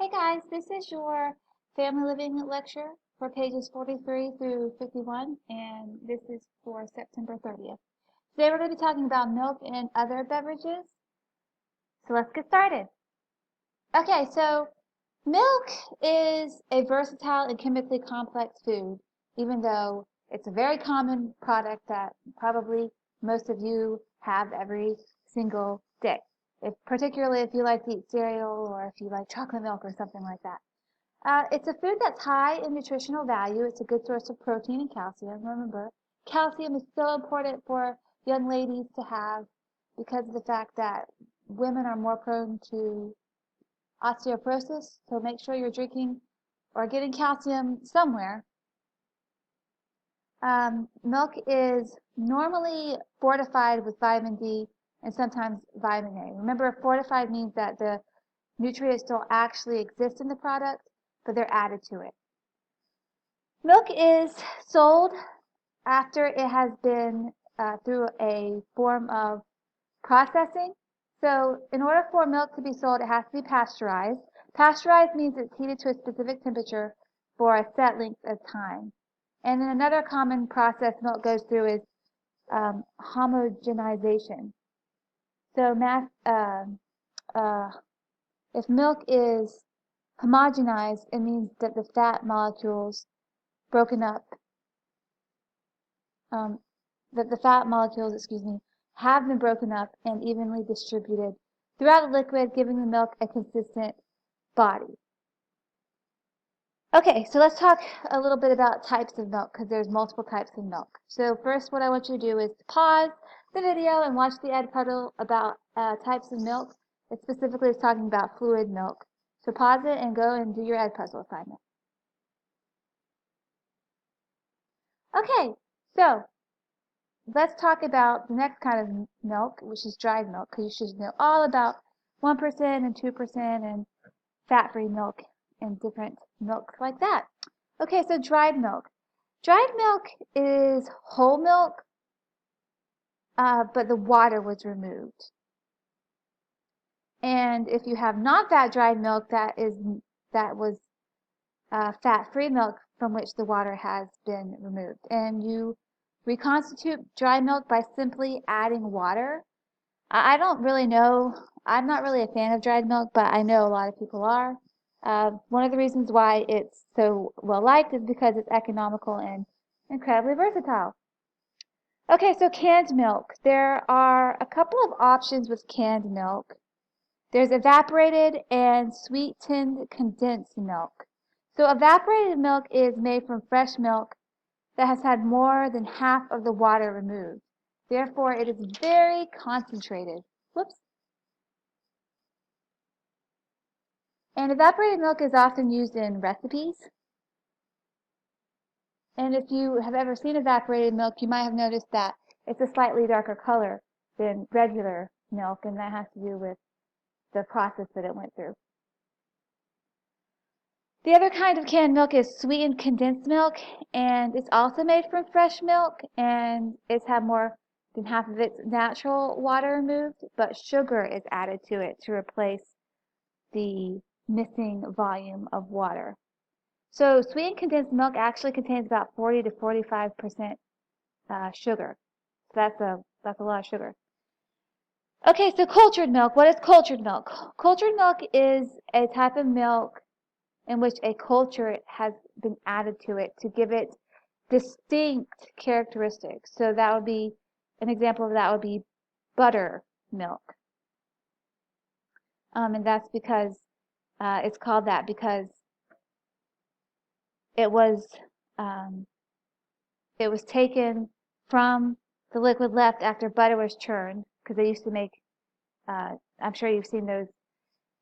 Hey guys, this is your family living lecture for pages 43 through 51, and this is for September 30th. Today we're going to be talking about milk and other beverages. So let's get started. Okay, so milk is a versatile and chemically complex food, even though it's a very common product that probably most of you have every single day. Particularly if you like to eat cereal or if you like chocolate milk or something like that. It's a food that's high in nutritional value. It's a good source of protein and calcium. Remember, calcium is so important for young ladies to have because of the fact that women are more prone to osteoporosis. So make sure you're drinking or getting calcium somewhere. Milk is normally fortified with vitamin D and sometimes vitamin A. Remember, fortified means that the nutrients don't actually exist in the product, but they're added to it. Milk is sold after it has been through a form of processing. So in order for milk to be sold, it has to be pasteurized. Pasteurized means it's heated to a specific temperature for a set length of time. And then another common process milk goes through is homogenization. So if milk is homogenized, it means that the fat molecules broken up, have been broken up and evenly distributed throughout the liquid, giving the milk a consistent body. Okay, so let's talk a little bit about types of milk because there's multiple types of milk. So first, what I want you to do is pause the video and watch the ed puzzle about types of milk. It specifically is talking about fluid milk. So pause it and go and do your ed puzzle assignment. Okay, so let's talk about the next kind of milk, which is dried milk, because you should know all about 1% and 2% and fat-free milk and different milks like that. Okay, so dried milk. Dried milk is whole milk, but the water was removed. And if you have non-fat dried milk, that was fat-free milk from which the water has been removed. And you reconstitute dry milk by simply adding water. I don't really know. I'm not really a fan of dried milk, but I know a lot of people are. One of the reasons why it's so well liked is because it's economical and incredibly versatile. Okay, so canned milk. There are a couple of options with canned milk. There's evaporated and sweetened condensed milk. So evaporated milk is made from fresh milk that has had more than half of the water removed. Therefore, it is very concentrated. Whoops. And evaporated milk is often used in recipes. And if you have ever seen evaporated milk, you might have noticed that it's a slightly darker color than regular milk, and that has to do with the process that it went through. The other kind of canned milk is sweetened condensed milk, and it's also made from fresh milk, and it's had more than half of its natural water removed, but sugar is added to it to replace the missing volume of water. So sweetened condensed milk actually contains about 40 to 45% sugar. So that's a lot of sugar. Okay, so cultured milk. What is cultured milk? Cultured milk is a type of milk in which a culture has been added to it to give it distinct characteristics. So that would be, an example of that would be buttermilk. And that's because it's called that because it was taken from the liquid left after butter was churned, because they used to make, I'm sure you've seen those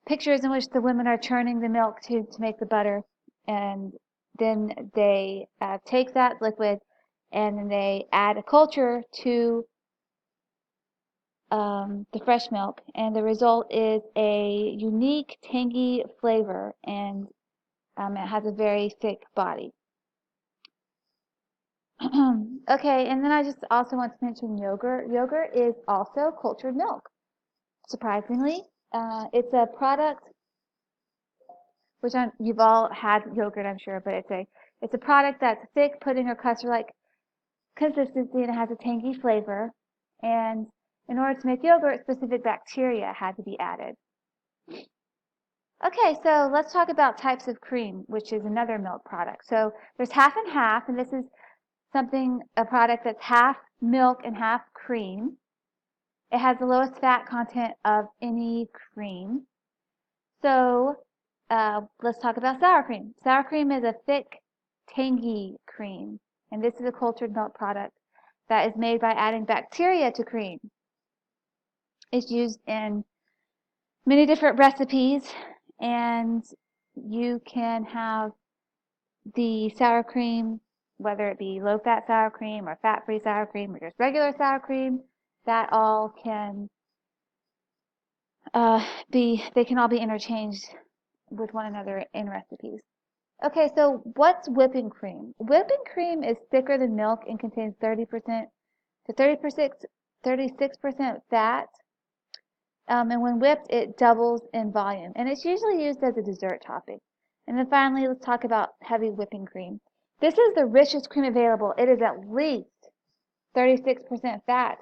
pictures in which the women are churning the milk to make the butter, and then they take that liquid and then they add a culture to the fresh milk, and the result is a unique tangy flavor, and it has a very thick body. Okay, and then I just also want to mention yogurt. Yogurt is also cultured milk. Surprisingly, it's a product which you've all had yogurt, I'm sure, but it's a product that's thick, pudding or custard-like consistency, and it has a tangy flavor. And in order to make yogurt, specific bacteria had to be added. Okay, so let's talk about types of cream, which is another milk product. So there's half and half, and this is a product that's half milk and half cream. It has the lowest fat content of any cream. So let's talk about sour cream. Sour cream is a thick, tangy cream, and this is a cultured milk product that is made by adding bacteria to cream. It's used in many different recipes, and you can have the sour cream, whether it be low-fat sour cream or fat-free sour cream or just regular sour cream, that all can they can all be interchanged with one another in recipes. Okay, so what's whipping cream? Whipping cream is thicker than milk and contains 30% to 36% fat. And when whipped, it doubles in volume. And it's usually used as a dessert topping. And then finally, let's talk about heavy whipping cream. This is the richest cream available. It is at least 36% fat.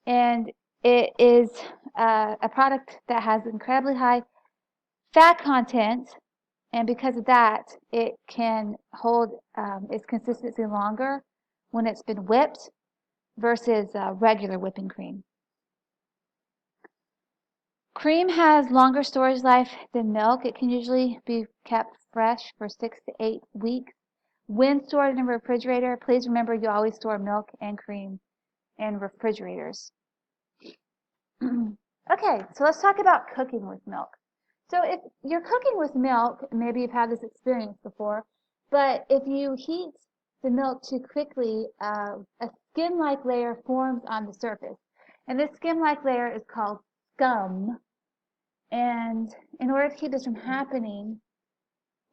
And it is a product that has incredibly high fat content. And because of that, it can hold its consistency longer when it's been whipped versus regular whipping cream. Cream has longer storage life than milk. It can usually be kept fresh for 6 to 8 weeks. When stored in a refrigerator, please remember you always store milk and cream in refrigerators. Okay, so let's talk about cooking with milk. So if you're cooking with milk, maybe you've had this experience before, but if you heat the milk too quickly, a skin-like layer forms on the surface. And this skin-like layer is called scum. And in order to keep this from happening,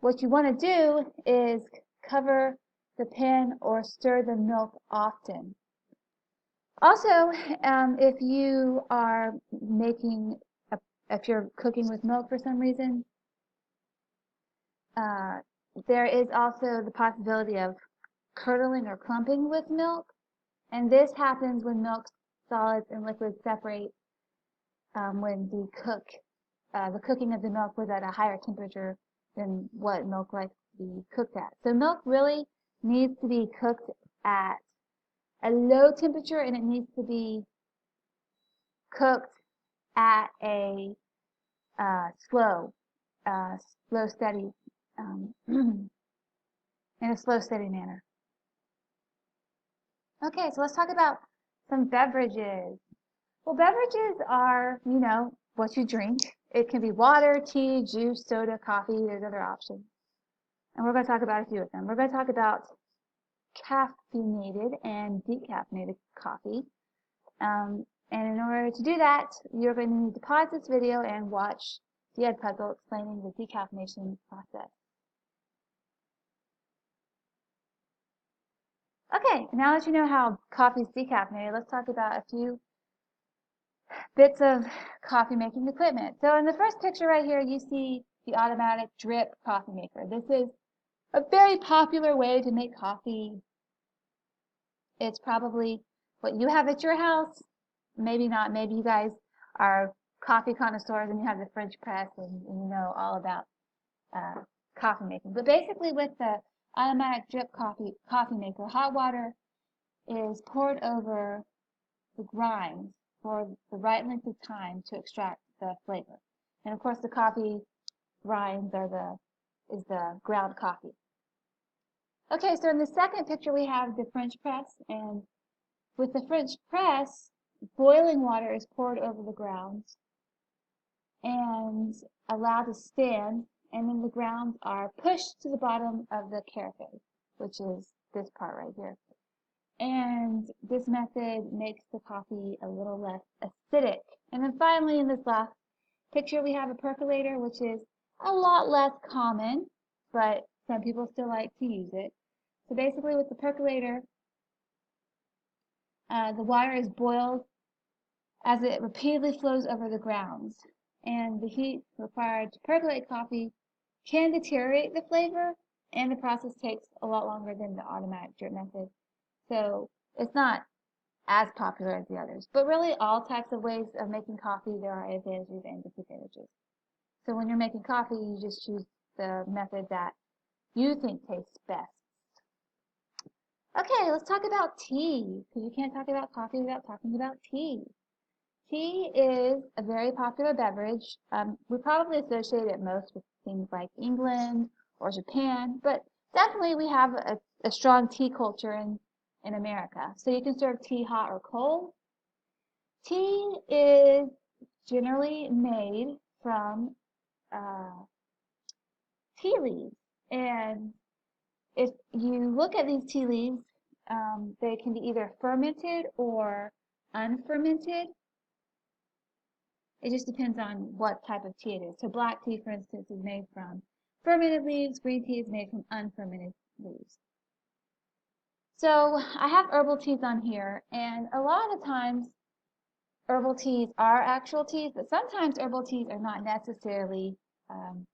what you want to do is cover the pan or stir the milk often. Also, if you are if you're cooking with milk for some reason, there is also the possibility of curdling or clumping with milk. And this happens when milk solids and liquids separate when the cooking of the milk was at a higher temperature than what milk likes to be cooked at. So milk really needs to be cooked at a low temperature, and it needs to be cooked at a slow, steady, in a slow, steady manner. Okay, so let's talk about some beverages. Well, beverages are, what you drink. It can be water, tea, juice, soda, coffee. There's other options. And we're going to talk about a few of them. We're going to talk about caffeinated and decaffeinated coffee. And in order to do that, you're going to need to pause this video and watch the Ed Puzzle explaining the decaffeination process. Okay, now that you know how coffee is decaffeinated, let's talk about a few bits of coffee making equipment. So in the first picture right here, you see the automatic drip coffee maker. This is a very popular way to make coffee. It's probably what you have at your house. Maybe not. Maybe you guys are coffee connoisseurs and you have the French press and you know all about coffee making. But basically with the automatic drip coffee maker, hot water is poured over the grinds for the right length of time to extract the flavor. And of course the coffee grinds is the ground coffee. Okay, so in the second picture we have the French press, and with the French press, boiling water is poured over the grounds and allowed to stand, and then the grounds are pushed to the bottom of the carafe, which is this part right here. And this method makes the coffee a little less acidic. And then finally, in this last picture, we have a percolator, which is a lot less common, but some people still like to use it. So basically with the percolator, the water is boiled as it repeatedly flows over the grounds. And the heat required to percolate coffee can deteriorate the flavor, and the process takes a lot longer than the automatic drip method. So it's not as popular as the others. But really, all types of ways of making coffee, there are advantages and disadvantages. So when you're making coffee, you just choose the method that you think tastes best. Okay, let's talk about tea, because you can't talk about coffee without talking about tea. Tea is a very popular beverage. We probably associate it most with things like England or Japan, but definitely we have a strong tea culture in America. So you can serve tea hot or cold. Tea is generally made from uh, tea leaves. And if you look at these tea leaves, they can be either fermented or unfermented. It just depends on what type of tea it is. So black tea, for instance, is made from fermented leaves. Green tea is made from unfermented leaves. So I have herbal teas on here, and a lot of times herbal teas are actual teas, but sometimes herbal teas are not necessarily um,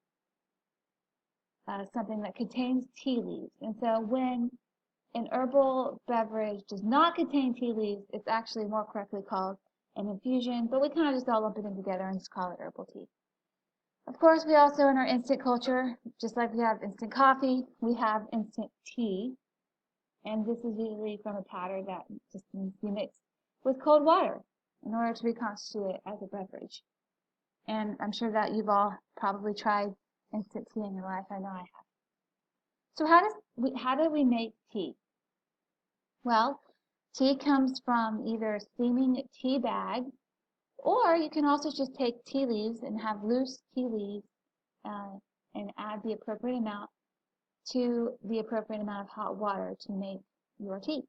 something that contains tea leaves. And so when an herbal beverage does not contain tea leaves, it's actually more correctly called an infusion, but we kind of just all lump it in together and just call it herbal tea. Of course, we also in our instant culture, just like we have instant coffee, we have instant tea. And this is usually from a powder that just needs to be mixed with cold water in order to reconstitute it as a beverage. And I'm sure that you've all probably tried instant tea in your life. I know I have. So how do we make tea? Well, tea comes from either steaming tea bag, or you can also just take tea leaves and have loose tea leaves and add the appropriate amount to the appropriate amount of hot water to make your tea.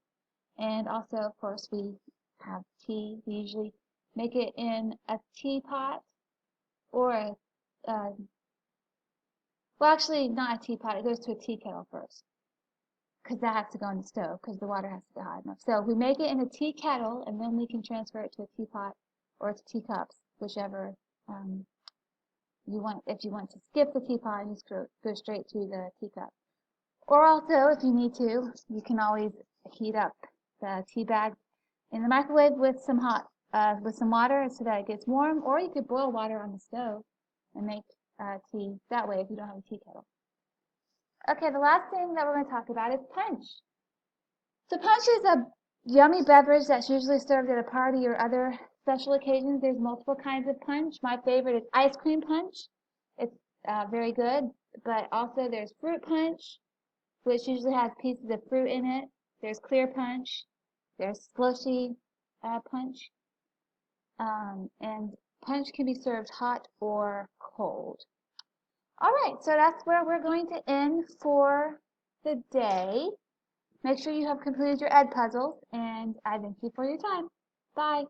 And also, of course, we have tea. We usually make it in a teapot or well, actually, not a teapot. It goes to a tea kettle first because that has to go on the stove because the water has to get hot enough. So we make it in a tea kettle, and then we can transfer it to a teapot or to teacups, whichever you want. If you want to skip the teapot and just go straight to the teacup. Or also, if you need to, you can always heat up the tea bag in the microwave with some water so that it gets warm, or you could boil water on the stove and make tea that way if you don't have a tea kettle. Okay, the last thing that we're going to talk about is punch. So punch is a yummy beverage that's usually served at a party or other special occasions. There's multiple kinds of punch. My favorite is ice cream punch. It's very good, but also there's fruit punch, which usually has pieces of fruit in it. There's clear punch. There's slushy punch. And punch can be served hot or cold. All right, so that's where we're going to end for the day. Make sure you have completed your ed puzzles, and I thank you for your time. Bye.